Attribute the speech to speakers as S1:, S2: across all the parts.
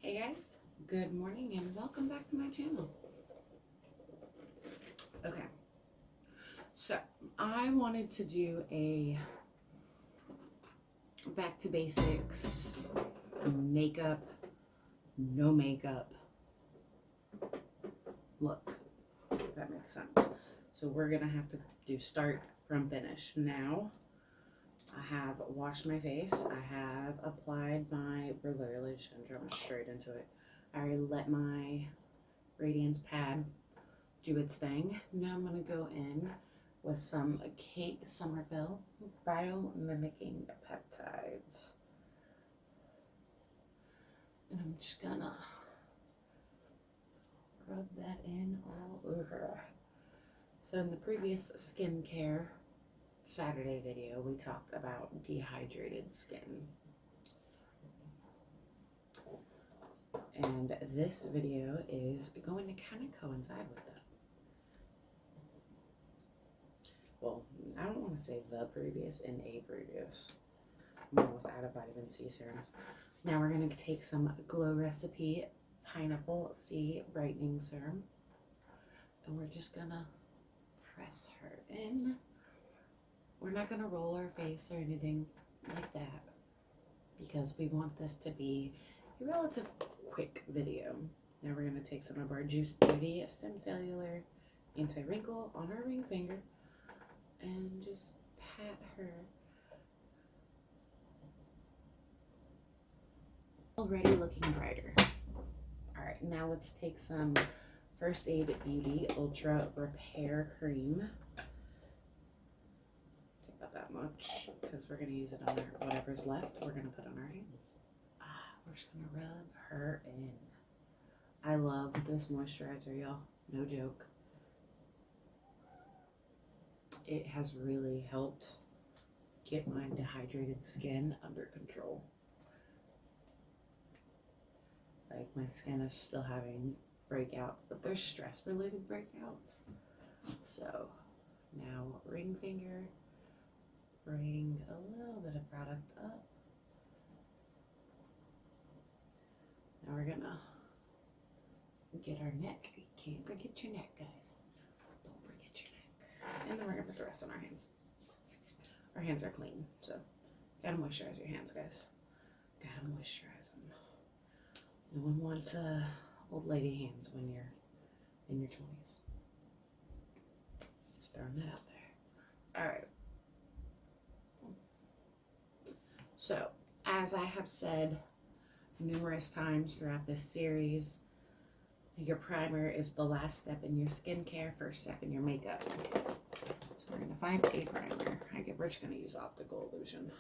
S1: Hey guys, good morning and welcome back to my channel. Okay, so I wanted to do a back to basics makeup, no makeup look, if that makes sense. So we're gonna have to do start from finish. Now I have washed my face, I have applied we're literally just gonna jump straight into it. I already let my Radiance pad do its thing. Now I'm going to go in with some Kate Somerville Biomimicking Peptides. And I'm just going to rub that in all over. So in the previous skincare Saturday video, we talked about dehydrated skin. And this video is going to kind of coincide with that. Well, I don't want to say the previous, in a previous. I'm almost out of vitamin C serum. Now we're going to take some Glow Recipe Pineapple C Brightening Serum. And we're just going to press her in. We're not going to roll our face or anything like that, because we want this to be a relative quick video. Now we're going to take some of our Juice Beauty Stem Cellular Anti-Wrinkle on our ring finger and just pat her. Already looking brighter. Alright, now let's take some First Aid Beauty Ultra Repair Cream. Take about that much, because we're going to use it on whatever's left, we're going to put on our hands. We're just going to rub her in. I love this moisturizer, y'all. No joke. It has really helped get my dehydrated skin under control. Like, my skin is still having breakouts, but they're stress-related breakouts. So, now ring finger, bring a little bit of product up. Now we're gonna get our neck. You can't forget your neck, guys. Don't forget your neck. And then we're gonna put the rest on our hands. Our hands are clean, so gotta moisturize your hands, guys. Gotta moisturize them. No one wants old lady hands when you're in your 20s. Just throwing that out there. All right. So, as I have said numerous times throughout this series, your primer is the last step in your skincare, first step in your makeup. So we're going to find a primer. We're just going to use Optical Illusion.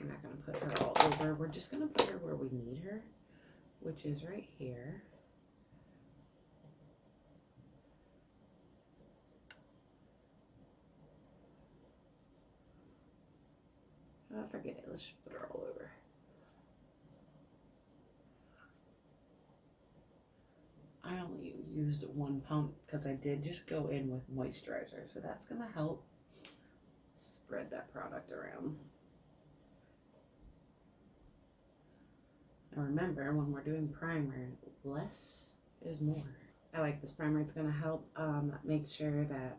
S1: We're not going to put her all over. We're just going to put her where we need her, which is right here. Oh, forget it. Let's just put her all over. I only used one pump because I did just go in with moisturizer. So that's going to help spread that product around. Now remember, when we're doing primer, less is more. I like this primer. It's going to help make sure that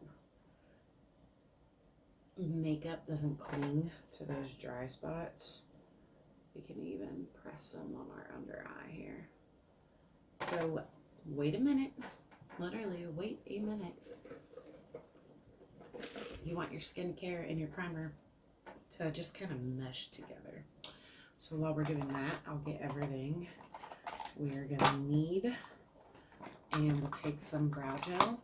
S1: makeup doesn't cling to those dry spots. We can even press them on our under eye here. So wait a minute. Literally, wait a minute. You want your skincare and your primer to just kind of mesh together. So while we're doing that, I'll get everything we're going to need. And we'll take some brow gel.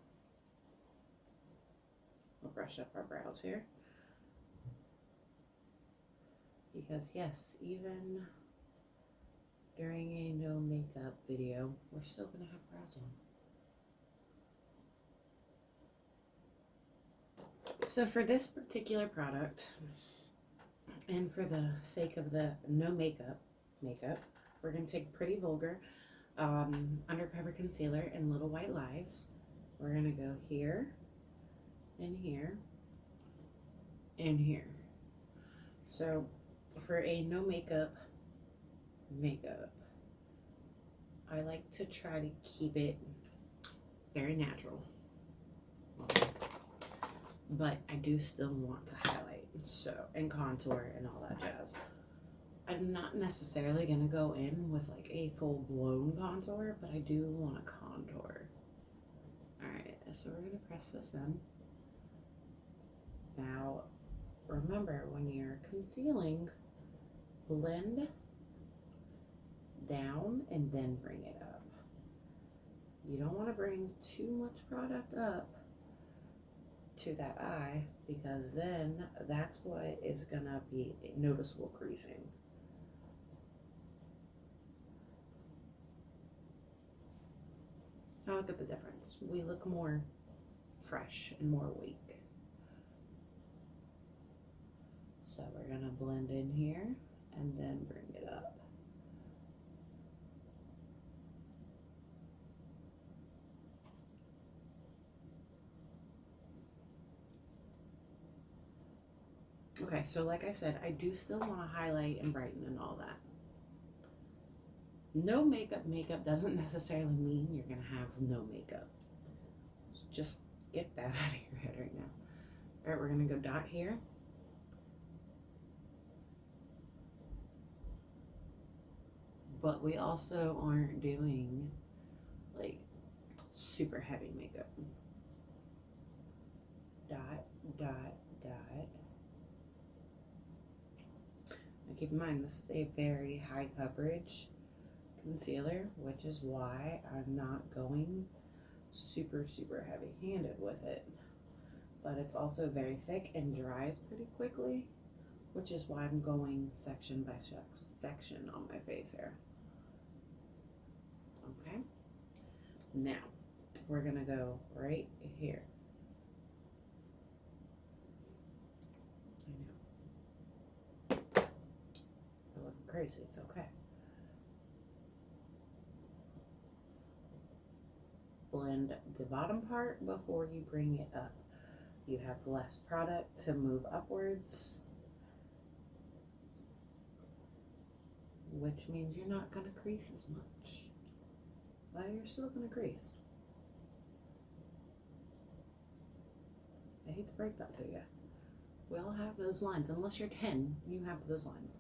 S1: We'll brush up our brows here. Because yes, even during a no makeup video, we're still going to have brows on. So for this particular product, and for the sake of the no makeup, we're going to take Pretty Vulgar Undercover Concealer in Little White Lies. We're going to go here, and here, and here. So for a no makeup, I like to try to keep it very natural, but I do still want to highlight, so, and contour and all that jazz. I'm not necessarily gonna go in with like a full-blown contour, but I do want to contour. All right, so we're gonna press this in. Now, remember, when you're concealing, blend down and then bring it up. You don't want to bring too much product up to that eye, because then that's what is gonna be noticeable creasing. Now look at the difference. We look more fresh and more awake. So we're gonna blend in here and then bring it up. Okay, so like I said, I do still want to highlight and brighten and all that. No makeup doesn't necessarily mean you're gonna have no makeup. Just get that out of your head right now. All right, we're gonna go dot here. But we also aren't doing like super heavy makeup. Dot, dot, dot. Now keep in mind, this is a very high coverage concealer, which is why I'm not going super heavy handed with it. But it's also very thick and dries pretty quickly, which is why I'm going section by section on my face here. Okay, now we're gonna go right here. I know, we're looking crazy, it's okay. Blend the bottom part before you bring it up. You have less product to move upwards, which means you're not gonna crease as much. But you're still gonna crease. I hate to break that to you. We all have those lines. Unless you're 10, you have those lines.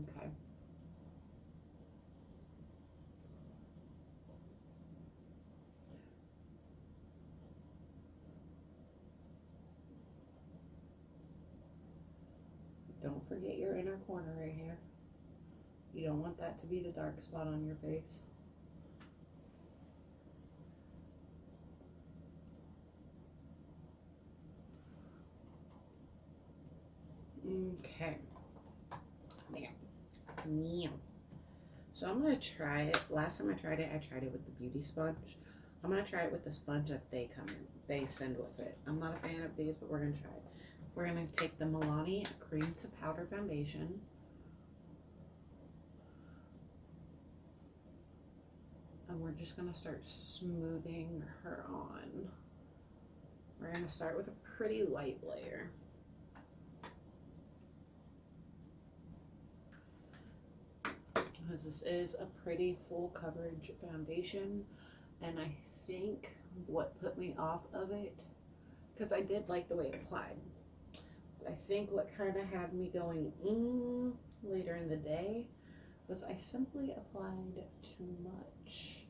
S1: Okay. Don't forget your inner corner right here. You don't want that to be the dark spot on your face. Okay. Now. So I'm going to try it. Last time I tried it with the beauty sponge. I'm going to try it with the sponge that they send with it. I'm not a fan of these, but we're going to try it. We're going to take the Milani Cream to Powder Foundation. And we're just going to start smoothing her on. We're going to start with a pretty light layer. Because this is a pretty full coverage foundation, and I think what put me off of it, because I did like the way it applied, but I think what kind of had me going later in the day was I simply applied too much.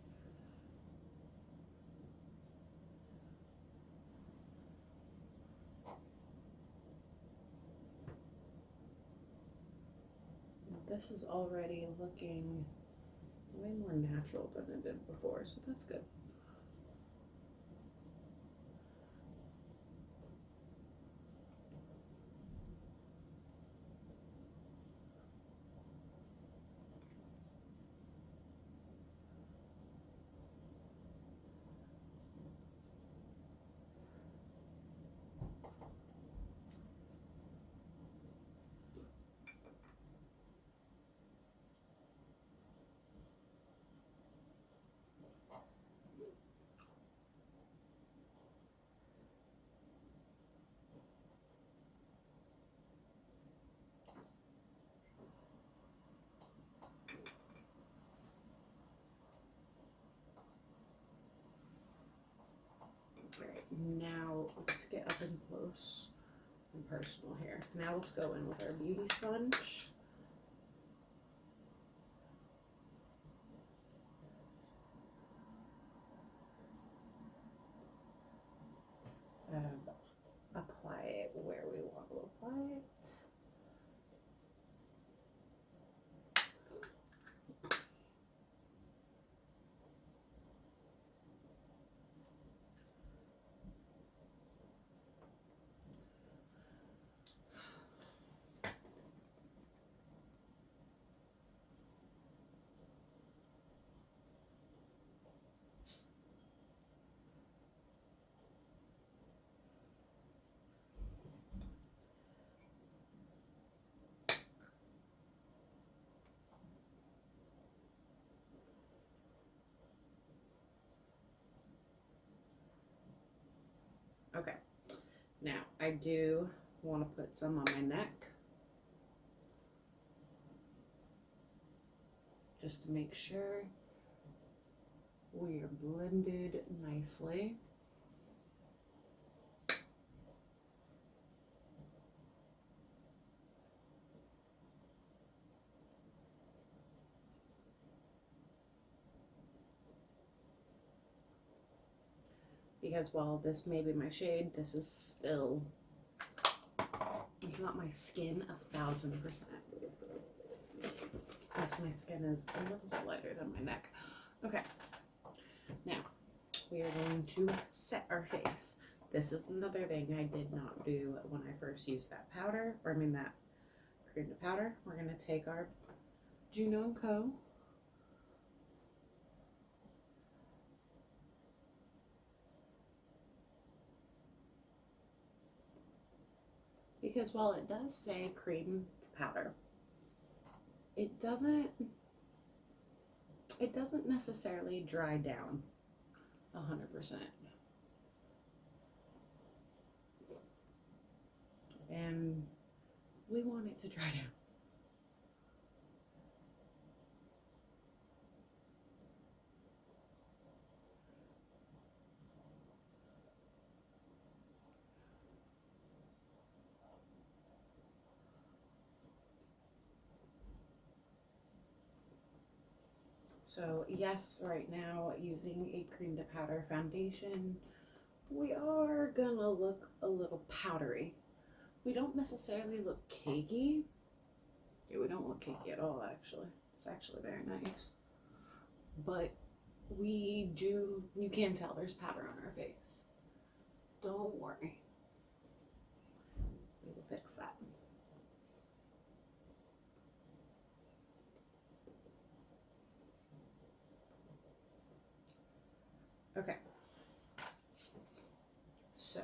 S1: This is already looking way more natural than it did before, so that's good. get up and close and personal here. Now let's go in with our beauty sponge. Apply it where we want to apply it. Okay, now I do want to put some on my neck, just to make sure we are blended nicely. Because while this may be my shade, this is still, it's not my skin 1000%. Yes, my skin is a little bit lighter than my neck. Okay, now we are going to set our face. This is another thing I did not do when I first used that powder, or I mean that cream to powder. We're going to take our Juno & Co. Because while it does say cream to powder, it doesn't necessarily dry down 100%. And we want it to dry down. So yes, right now using a cream to powder foundation, we are gonna look a little powdery. We don't necessarily look cakey. Yeah, we don't look cakey at all, actually. It's actually very nice. But we do, you can tell there's powder on our face. Don't worry. We will fix that. Okay. So.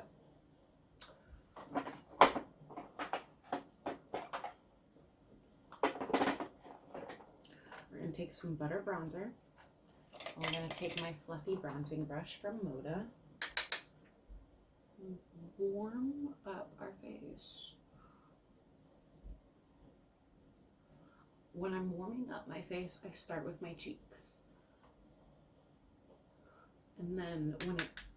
S1: We're going to take some butter bronzer. I'm going to take my fluffy bronzing brush from Moda. Warm up our face. When I'm warming up my face, I start with my cheeks. And then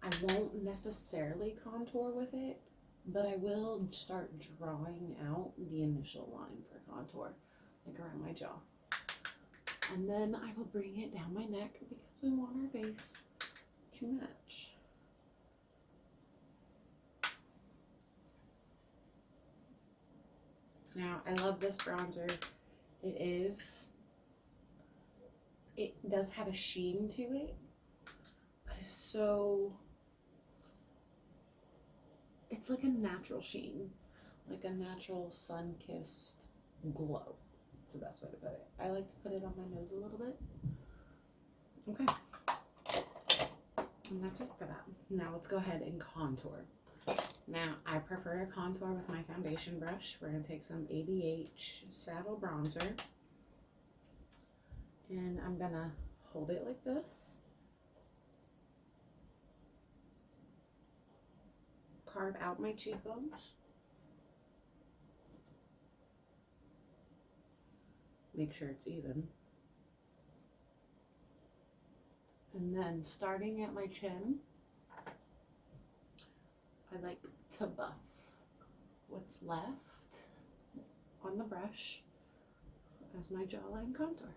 S1: I won't necessarily contour with it, but I will start drawing out the initial line for contour, like around my jaw. And then I will bring it down my neck because we want our face to match. Now, I love this bronzer. It does have a sheen to it, but it's like a natural sheen, like a natural sun-kissed glow. That's the best way to put it. I like to put it on my nose a little bit. Okay. And that's it for that. Now let's go ahead and contour. Now, I prefer to contour with my foundation brush. We're going to take some ABH Saddle Bronzer. And I'm going to hold it like this. Carve out my cheekbones. Make sure it's even. And then starting at my chin, I like to buff what's left on the brush as my jawline contour.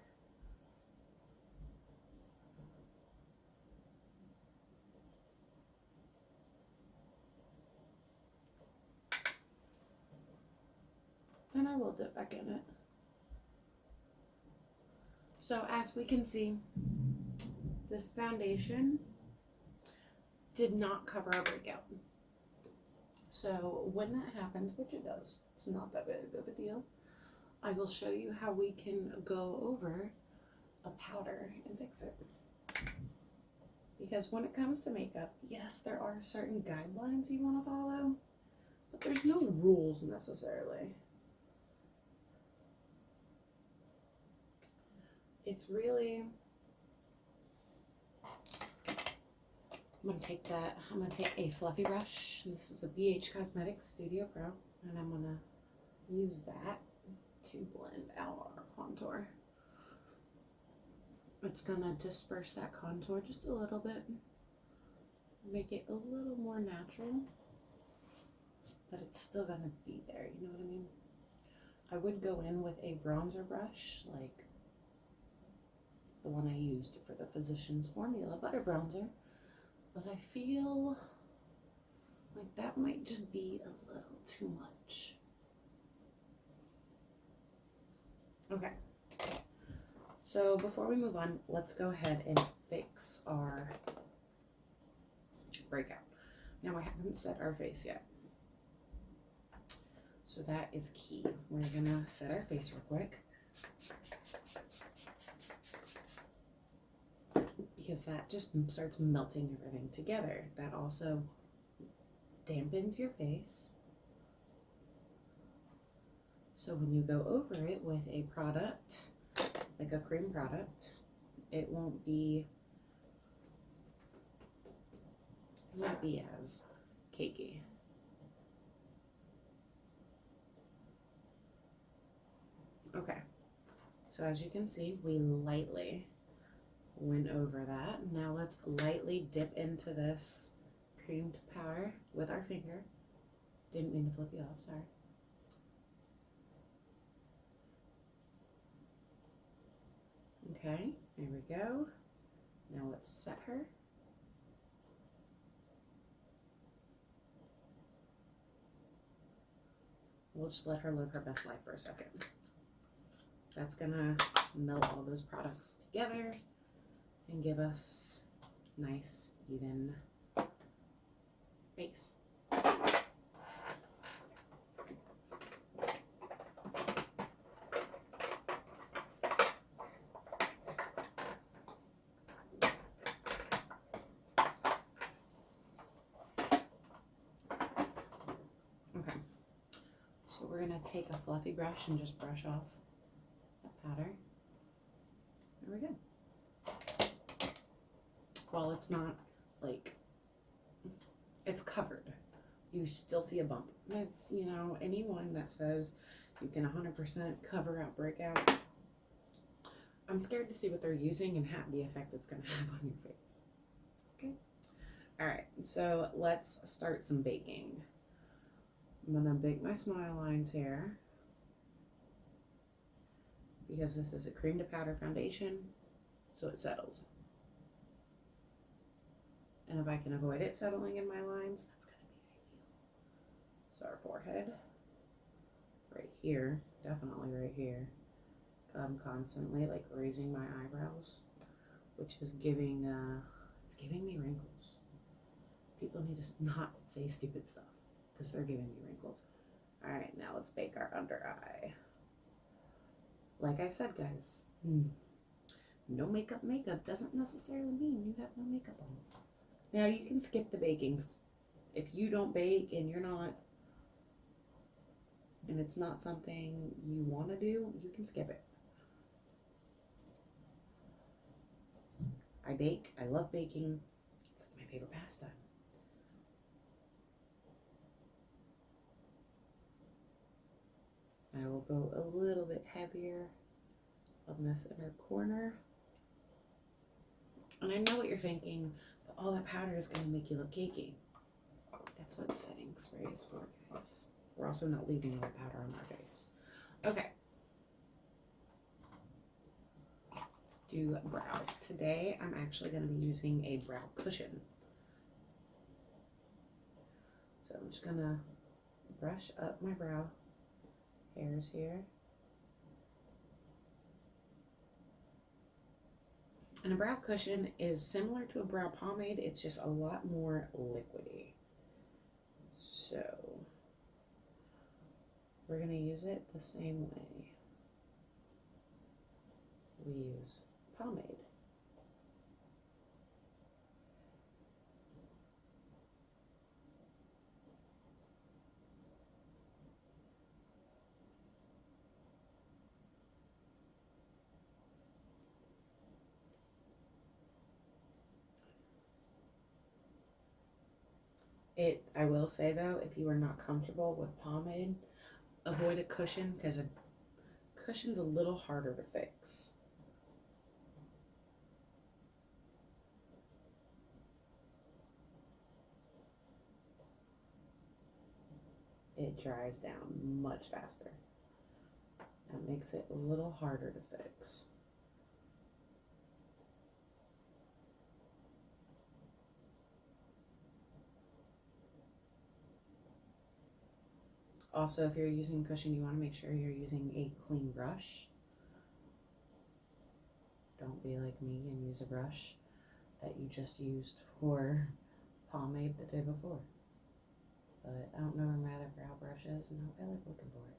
S1: And I will dip back in it. So as we can see, this foundation did not cover our breakout. So when that happens, which it does, it's not that big of a deal, I will show you how we can go over a powder and fix it. Because when it comes to makeup, yes, there are certain guidelines you want to follow, but there's no rules necessarily. It's really, I'm going to take a fluffy brush, and this is a BH Cosmetics Studio Pro, and I'm going to use that to blend out our contour. It's going to disperse that contour just a little bit, make it a little more natural, but it's still going to be there, you know what I mean? I would go in with a bronzer brush, like the one I used for the Physicians Formula Butter Bronzer, but I feel like that might just be a little too much. Okay, so before we move on, let's go ahead and fix our breakout. Now I haven't set our face yet, so that is key. We're gonna set our face real quick, because that just starts melting everything together. That also dampens your face. So when you go over it with a product, like a cream product, it won't be as cakey. Okay, so as you can see, we lightly went over that. Now let's lightly dip into this creamed powder with our finger. Didn't mean to flip you off, sorry. Okay, there we go. Now let's set her. We'll just let her live her best life for a second. That's gonna melt all those products together and give us nice, even base. Okay, so we're gonna take a fluffy brush and just brush off that powder. There we go. Well, it's not like, it's covered. You still see a bump. It's, you know, anyone that says you can 100% cover out breakouts, I'm scared to see what they're using and have the effect it's going to have on your face. Okay. All right. So let's start some baking. I'm going to bake my smile lines here, because this is a cream to powder foundation, so it settles. And if I can avoid it settling in my lines, that's going to be ideal. So our forehead, right here, definitely right here. I'm constantly like raising my eyebrows, which is giving, it's giving me wrinkles. People need to not say stupid stuff, because they're giving me wrinkles. All right, now let's bake our under eye. Like I said, guys, no makeup doesn't necessarily mean you have no makeup on. Now you can skip the baking. If you don't bake and you're not, and it's not something you want to do, you can skip it. I bake. I love baking. It's like my favorite pastime. I will go a little bit heavier on this inner corner. And I know what you're thinking, but all that powder is going to make you look cakey. That's what's setting setting spray is for, guys. We're also not leaving our powder on our face. Okay. Let's do brows. Today, I'm actually going to be using a brow cushion. So I'm just going to brush up my brow hairs here. And a brow cushion is similar to a brow pomade. It's just a lot more liquidy. So we're going to use it the same way we use pomade. I will say though, if you are not comfortable with pomade, avoid a cushion because a cushion's a little harder to fix. It dries down much faster. That makes it a little harder to fix. Also, if you're using cushion, you want to make sure you're using a clean brush. Don't be like me and use a brush that you just used for pomade the day before. But I don't know where my other brow brush is, and I don't feel like looking for it.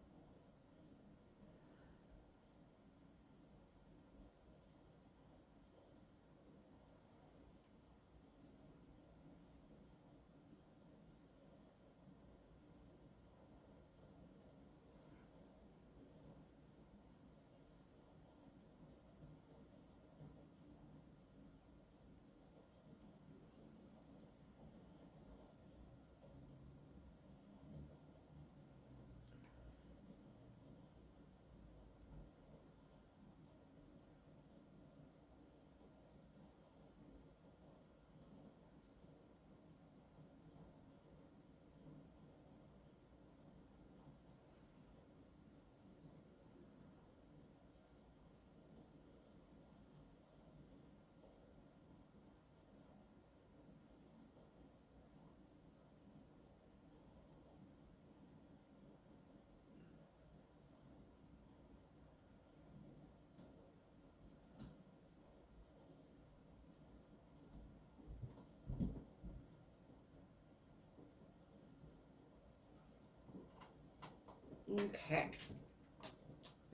S1: Okay,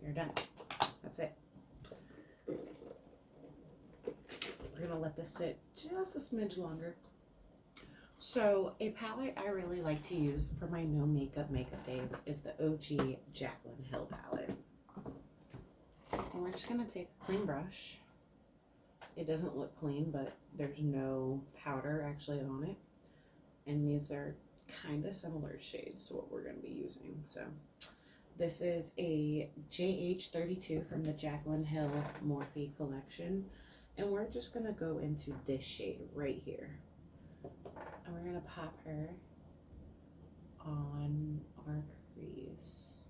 S1: you're done. That's it. We're gonna let this sit just a smidge longer. So a palette I really like to use for my no makeup days is the OG Jaclyn Hill palette. And we're just gonna take a clean brush. It doesn't look clean, but there's no powder actually on it. And these are kind of similar shades to what we're gonna be using. So this is a JH32 from the Jaclyn Hill Morphe collection. And we're just gonna go into this shade right here. And we're gonna pop her on our crease.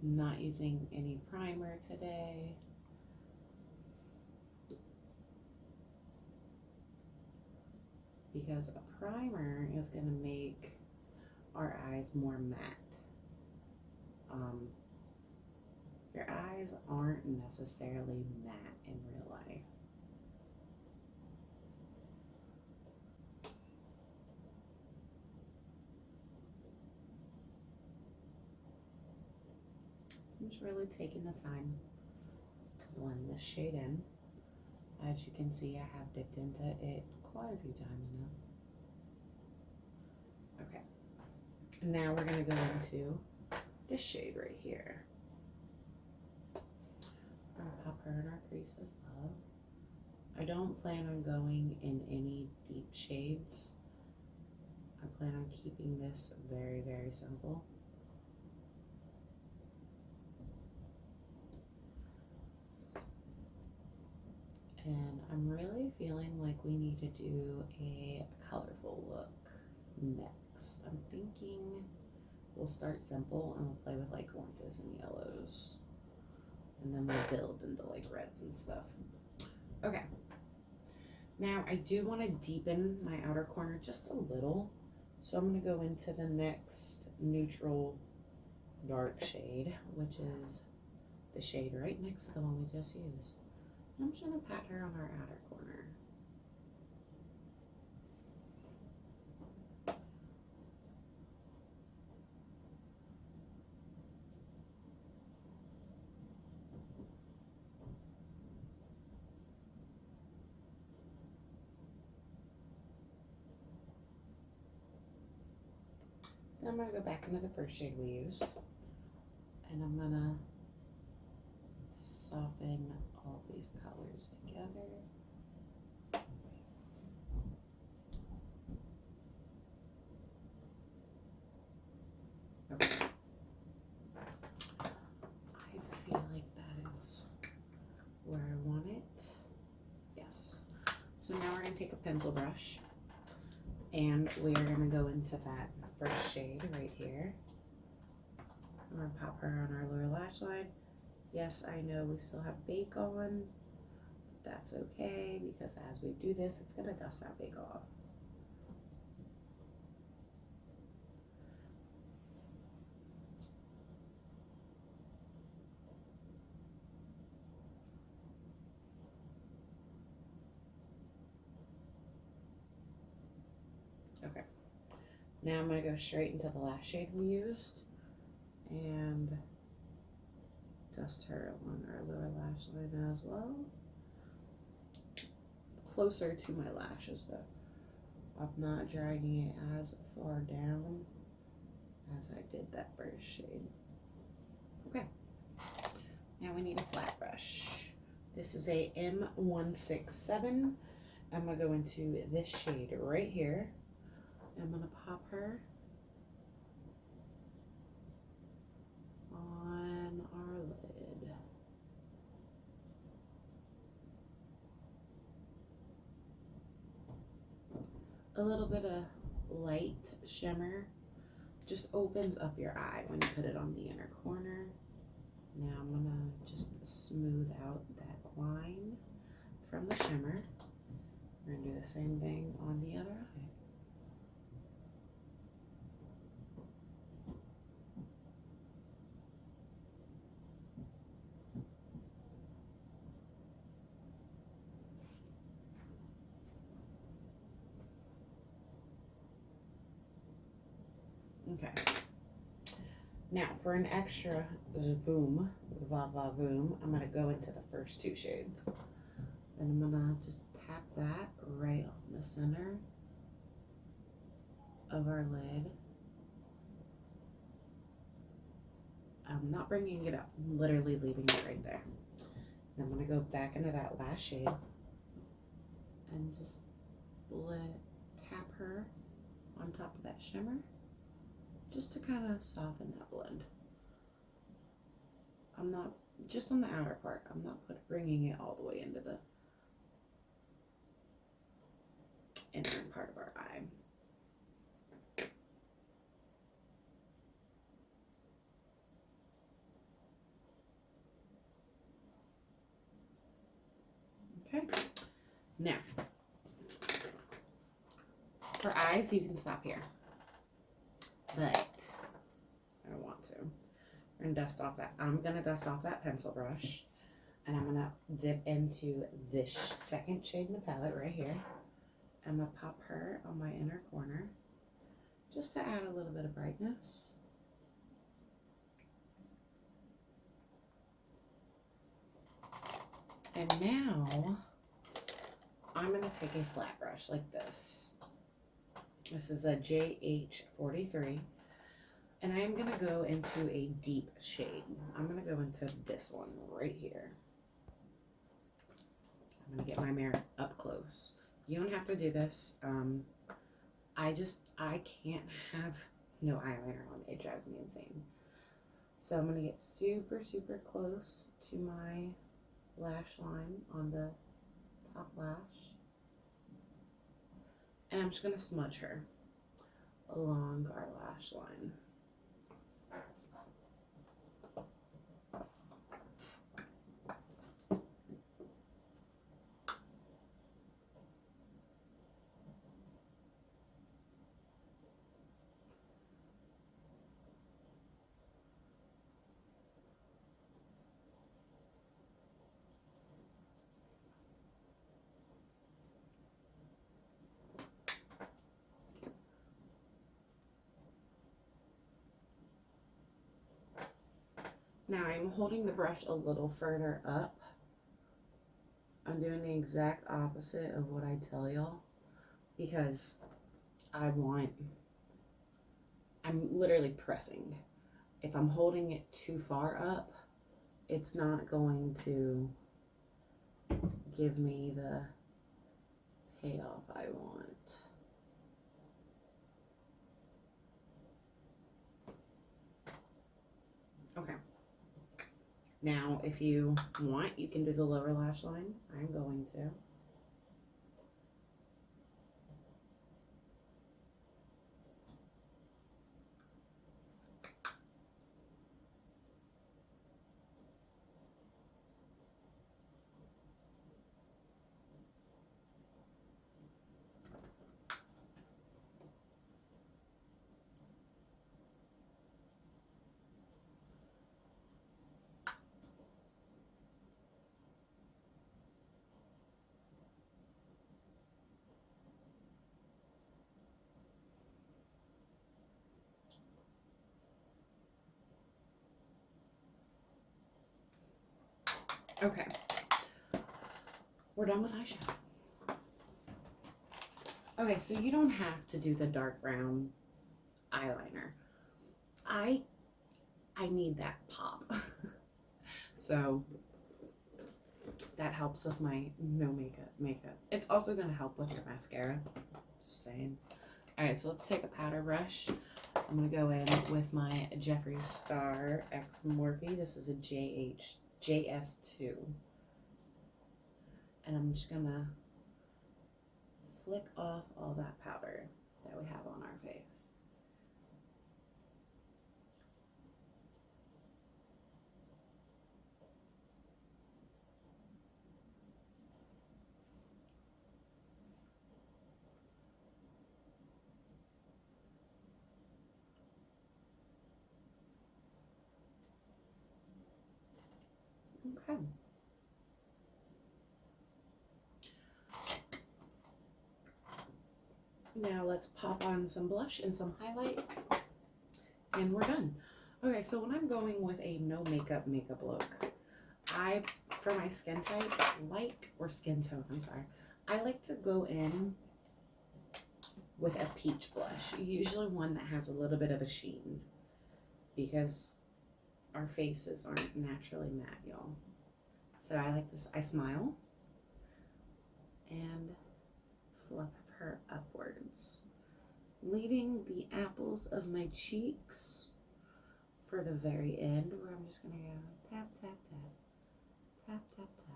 S1: I'm not using any primer today. Because a primer is gonna make our eyes more matte. Your eyes aren't necessarily matte in real life. I'm just really taking the time to blend this shade in. As you can see, I have dipped into it quite a few times now. Okay, now we're gonna go into this shade right here. I'm gonna pop her in our crease as well. I don't plan on going in any deep shades. I plan on keeping this very, very simple. And I'm really feeling like we need to do a colorful look next. I'm thinking we'll start simple and we'll play with like oranges and yellows. And then we'll build into like reds and stuff. Okay. Now I do want to deepen my outer corner just a little. So I'm going to go into the next neutral dark shade, which is the shade right next to the one we just used. I'm just going to pat her on our outer corner. Then I'm going to go back into the first shade we used, and I'm going to soften all these colors together. Okay. I feel like that is where I want it. Yes. So now we're going to take a pencil brush and we are going to go into that first shade right here. I'm going to pop her on our lower lash line. Yes, I know we still have bake on. That's okay, because as we do this, it's going to dust that bake off. Okay. Now I'm going to go straight into the last shade we used and dust her on our lower lash line as well. Closer to my lashes though. I'm not dragging it as far down as I did that first shade. Okay. Now we need a flat brush. This is a M167. I'm going to go into this shade right here. I'm going to pop her on our lid. A little bit of light shimmer just opens up your eye when you put it on the inner corner. Now I'm going to just smooth out that line from the shimmer. We're going to do the same thing on the other eye. Okay. Now for an extra zoom, va-va-voom, I'm going to go into the first two shades. And I'm going to just tap that right on the center of our lid. I'm not bringing it up, I'm literally leaving it right there. And I'm going to go back into that last shade and just tap her on top of that shimmer, just to kind of soften that blend. I'm not, just on the outer part, I'm not bringing it all the way into the inner part of our eye. Okay, now for eyes, you can stop here, but I don't want to. We're gonna dust off that. I'm gonna dust off that pencil brush, and I'm gonna dip into this second shade in the palette right here. I'm gonna pop her on my inner corner, just to add a little bit of brightness. And now I'm going to take a flat brush like this. This is a JH43. And I am going to go into a deep shade. I'm going to go into this one right here. I'm going to get my mirror up close. You don't have to do this. I can't have no eyeliner on. It drives me insane. So I'm going to get super, super close to my lash line on the top lash. And I'm just going to smudge her along our lash line. Now I'm holding the brush a little further up. I'm doing the exact opposite of what I tell y'all because I'm literally pressing. If I'm holding it too far up, it's not going to give me the payoff I want. Okay. Now, if you want, you can do the lower lash line. I'm going to. Okay, we're done with eyeshadow. Okay, so you don't have to do the dark brown eyeliner. I need that pop. So that helps with my no makeup. It's also going to help with your mascara. Just saying. All right, so let's take a powder brush. I'm going to go in with my Jeffree Star X Morphe. This is a JS2. And I'm just going to flick off all that powder that we have on our face. Okay. Now let's pop on some blush and some highlight, and we're done. Okay, so when I'm going with a no makeup look, for my skin type, skin tone, I'm sorry, I like to go in with a peach blush, usually one that has a little bit of a sheen, because our faces aren't naturally matte, y'all. So I like this. I smile and fluff her upwards, leaving the apples of my cheeks for the very end, where I'm just gonna go tap, tap, tap, tap, tap, tap.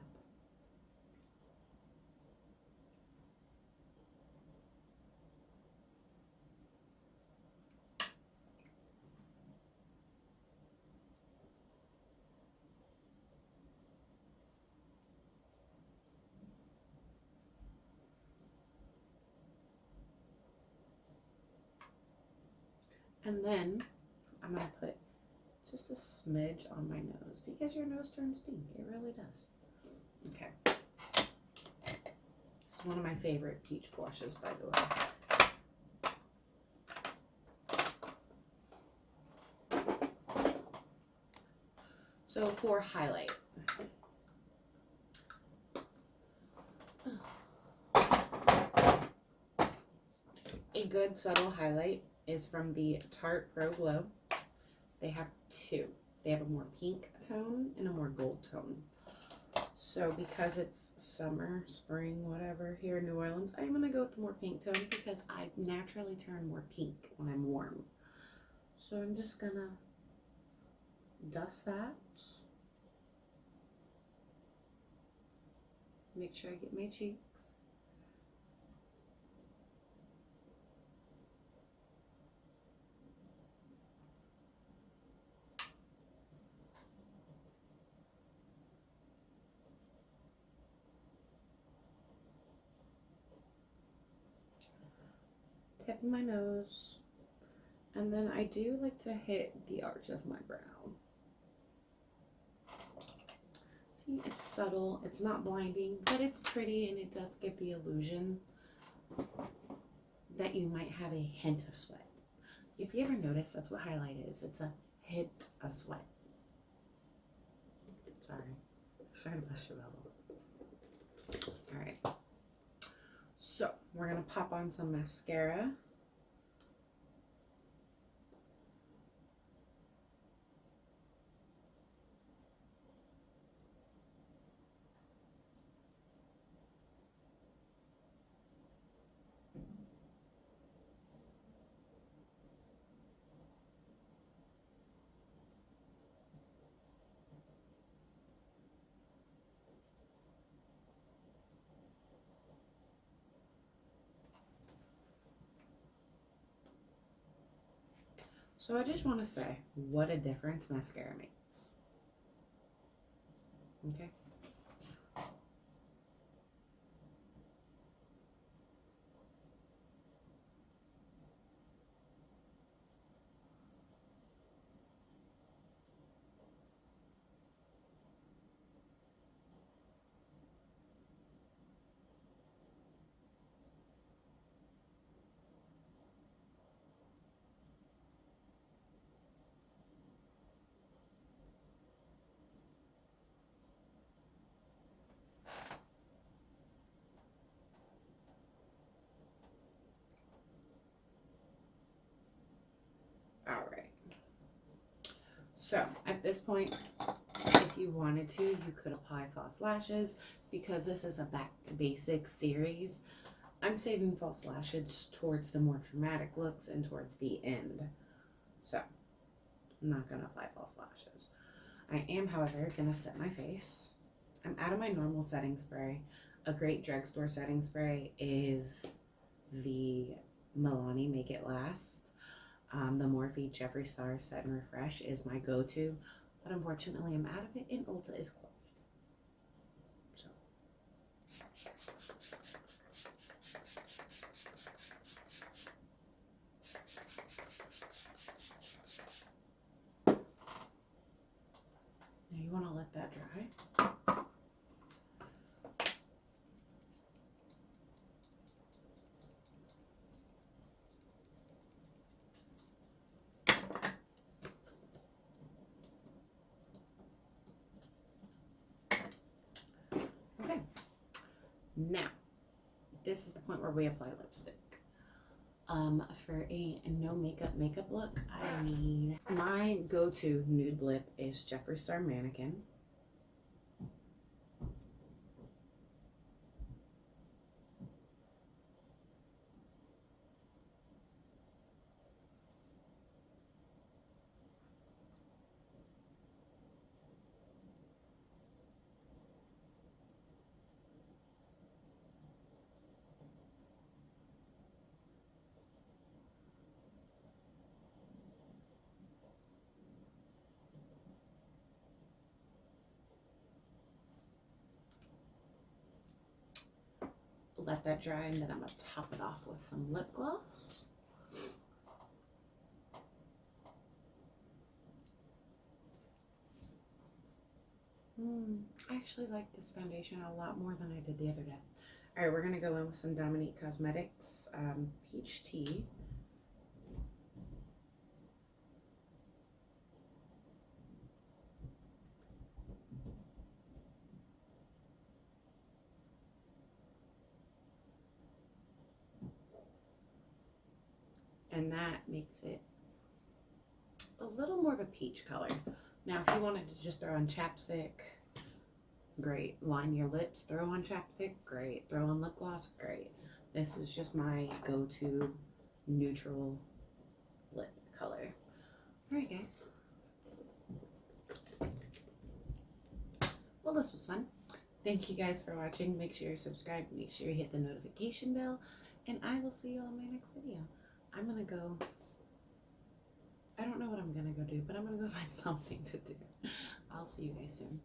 S1: And then I'm going to put just a smidge on my nose because your nose turns pink. It really does. Okay. This is one of my favorite peach blushes, by the way. So for highlight, a good subtle highlight is from the Tarte Pro Glow. They have two. They have a more pink tone and a more gold tone. So because it's summer, spring, whatever, here in New Orleans, I'm going to go with the more pink tone because I naturally turn more pink when I'm warm. So I'm just going to dust that. Make sure I get my cheeks. Tip of my nose. And then I do like to hit the arch of my brow. See, it's subtle, it's not blinding, but it's pretty, and it does give the illusion that you might have a hint of sweat. If you ever notice, that's what highlight is. It's a hint of sweat. Sorry to bust your bubble. All right. So we're gonna pop on some mascara. So I just want to say what a difference mascara makes. Okay. All right. So at this point, if you wanted to, you could apply false lashes. Because this is a back to basics series, I'm saving false lashes towards the more dramatic looks and towards the end. So I'm not gonna apply false lashes. I am, however, gonna set my face. I'm out of my normal setting spray. A great drugstore setting spray is the Milani Make It Last. The Morphe Jeffree Star Set and Refresh is my go-to, but unfortunately I'm out of it and Ulta is closed. So. Now you want to let that dry. Now, this is the point where we apply lipstick. For a no makeup look, I need my go-to nude lip is Jeffree Star Mannequin. Let that dry, and then I'm going to top it off with some lip gloss. I actually like this foundation a lot more than I did the other day. All right, we're going to go in with some Dominique Cosmetics Peach Tea. And that makes it a little more of a peach color. Now, if you wanted to just throw on chapstick, great. Line your lips, throw on chapstick, great. Throw on lip gloss, great. This is just my go-to neutral lip color. All right, guys. Well, this was fun. Thank you guys for watching. Make sure you're subscribed. Make sure you hit the notification bell. And I will see you on my next video. I'm going to go... I don't know what I'm going to go do, but I'm going to go find something to do. I'll see you guys soon.